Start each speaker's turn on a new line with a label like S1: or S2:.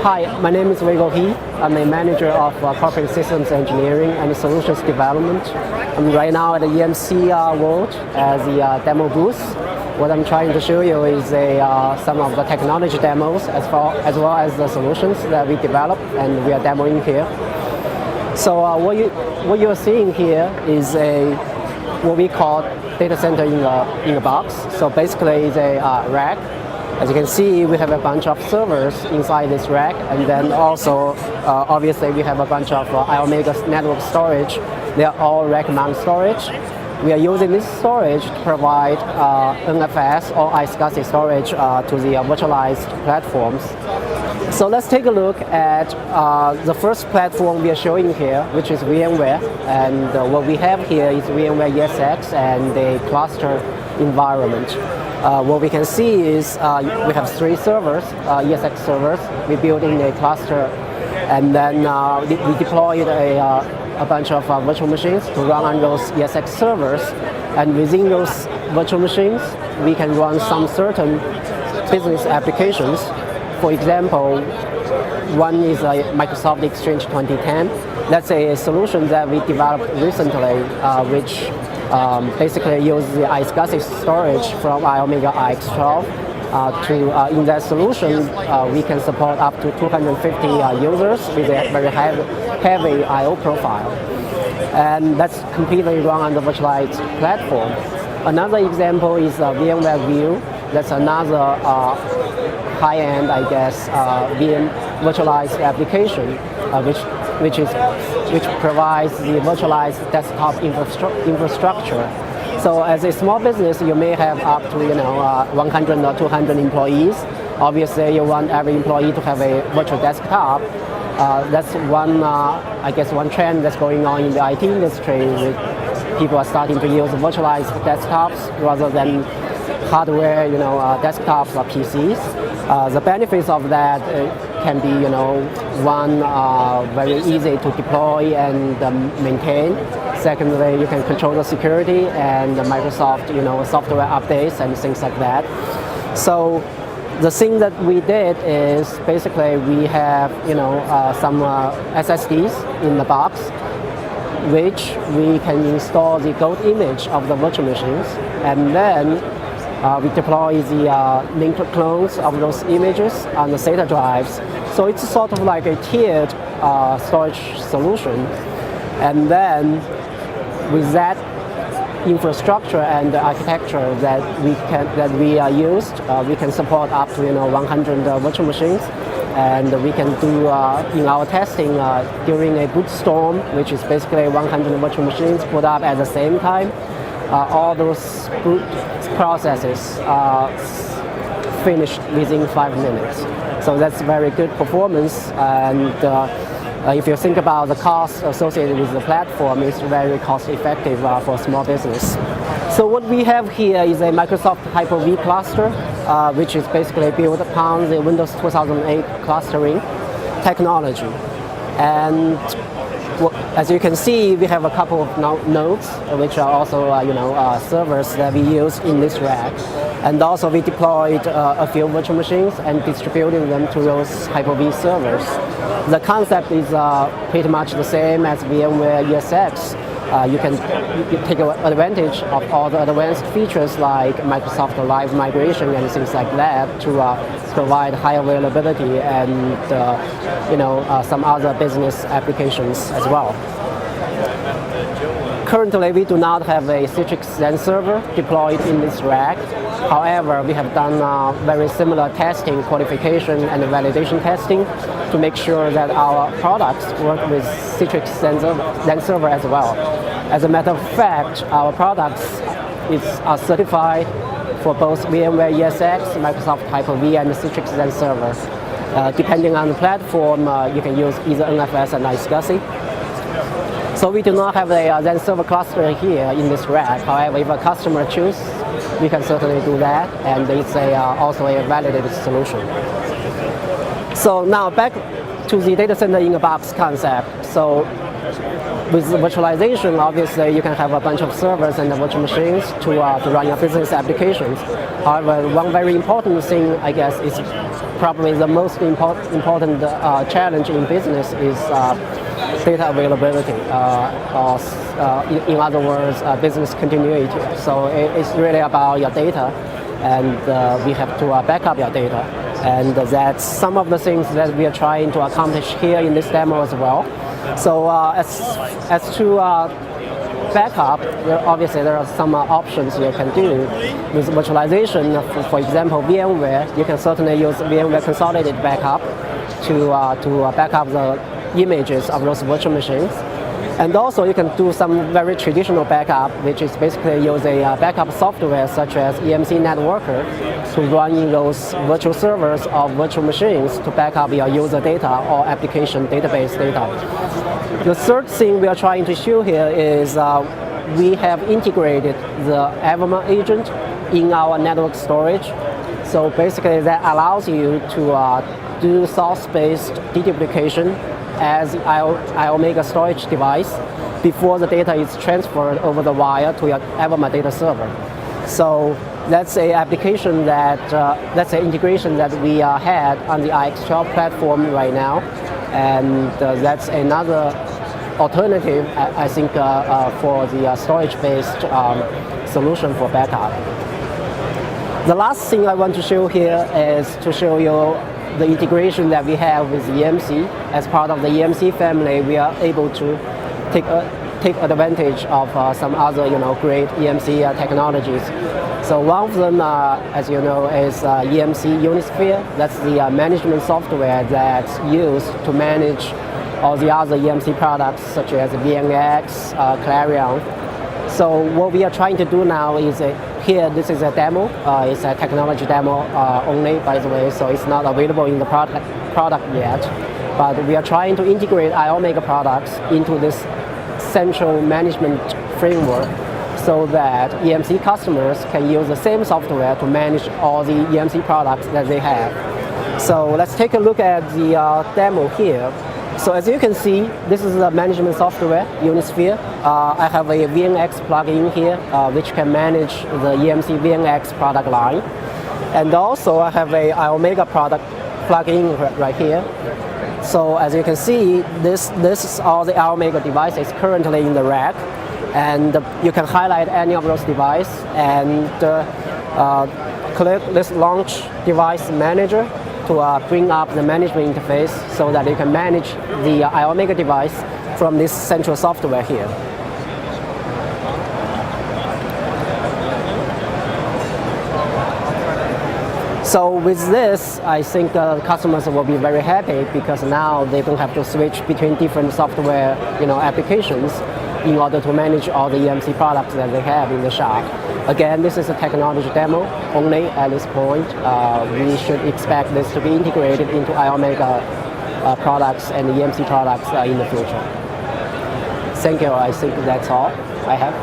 S1: Hi, my name is Wei He. I'm a manager of corporate systems engineering and solutions development. I'm right now at the EMC World as the demo booth. What I'm trying to show you is some of the technology demos as well as the solutions that we develop and we are demoing here. So what you're seeing here is what we call data center in a box. So basically it's a rack. As you can see, we have a bunch of servers inside this rack, and then also, obviously, we have a bunch of Iomega network storage. They are all rack-mount storage. We are using this storage to provide NFS or iSCSI storage to the virtualized platforms. So let's take a look at the first platform we are showing here, which is VMware. And what we have here is VMware ESX and the cluster environment. What we can see is we have 3 servers, ESX servers. We built in a cluster, and then we deployed a bunch of virtual machines to run on those ESX servers. And within those virtual machines, we can run some certain business applications. For example, one is Microsoft Exchange 2010. That's a solution that we developed recently, which basically uses the iSCSI storage from Iomega iX12. In that solution, we can support up to 250 users with a very heavy I/O profile. And that's completely run on the virtualized platform. Another example is VMware View. That's another high-end, I guess, VM virtualized application, which provides the virtualized desktop infrastructure. So as a small business, you may have up to 100 or 200 employees. Obviously, you want every employee to have a virtual desktop. That's one trend that's going on in the IT industry. People are starting to use virtualized desktops rather than hardware, desktops or PCs. The benefits of that can be, one, very easy to deploy and maintain. Secondly, you can control the security and the Microsoft, software updates and things like that. So the thing that we did is basically we have, some SSDs in the box, which we can install the gold image of the virtual machines, and then we deploy the linked clones of those images on the SATA drives. So it's sort of like a tiered storage solution. And then with that infrastructure and the architecture that we used, we can support up to 100 virtual machines. And we can do in our testing during a boot storm, which is basically 100 virtual machines put up at the same time. All those boot processes are finished within 5 minutes. So that's very good performance. And if you think about the cost associated with the platform, it's very cost effective for small business. So what we have here is a Microsoft Hyper-V cluster, which is basically built upon the Windows 2008 clustering technology. And as you can see, we have a couple of nodes, which are also servers that we use in this rack. And also we deployed a few virtual machines and distributed them to those Hyper-V servers. The concept is pretty much the same as VMware ESX. You can take advantage of all the advanced features like Microsoft Live migration and things like that to provide high availability and some other business applications as well. Currently, we do not have a Citrix Zen server deployed in this rack. However, we have done very similar testing, qualification, and validation testing to make sure that our products work with Citrix Zen server as well. As a matter of fact, our products are certified for both VMware ESX, Microsoft Hyper-V, and the Citrix Zen server. Depending on the platform, you can use either NFS and iSCSI. So we do not have a Zen server cluster here in this rack. However, if a customer chooses, we can certainly do that, and it's also a validated solution. So now back to the data center in a box concept. So With virtualization, obviously, you can have a bunch of servers and virtual machines to run your business applications. However, one very important thing, I guess, is probably the most important challenge in business is data availability, or in other words, business continuity. So it's really about your data, and we have to back up your data. And that's some of the things that we are trying to accomplish here in this demo as well. So as to backup, obviously there are some options you can do. With virtualization, for example, VMware, you can certainly use VMware Consolidated Backup to back up the images of those virtual machines. And also you can do some very traditional backup, which is basically use a backup software such as EMC Networker to run in those virtual servers or virtual machines to back up your user data or application database data. The third thing we are trying to show here is we have integrated the Iomega agent in our network storage. So basically that allows you to do source-based deduplication as Iomega storage device before the data is transferred over the wire to your Iomega data server. So that's an application that's an integration that we had on the IX12 platform right now, and that's another alternative, I think, for the storage-based solution for backup. The last thing I want to show here is to show you the integration that we have with EMC. As part of the EMC family, we are able to take advantage of some other great EMC technologies. So one of them, as you know, is EMC Unisphere. That's the management software that's used to manage all the other EMC products such as VNX, Clarion. So what we are trying to do now is here, this is a demo. It's a technology demo only, by the way, so it's not available in the product yet. But we are trying to integrate Iomega products into this central management framework so that EMC customers can use the same software to manage all the EMC products that they have. So let's take a look at the demo here. So as you can see, this is the management software, Unisphere. I have a VNX plugin here, which can manage the EMC VNX product line. And also I have a Iomega product plugin right here. So as you can see, this is all the Iomega devices currently in the rack. And you can highlight any of those devices and click this Launch Device Manager to bring up the management interface so that you can manage the Iomega device from this central software here. So with this, I think customers will be very happy because now they don't have to switch between different software applications in order to manage all the EMC products that they have in the shop. Again, this is a technology demo only at this point. We should expect this to be integrated into Iomega products and EMC products in the future. Thank you. I think that's all I have.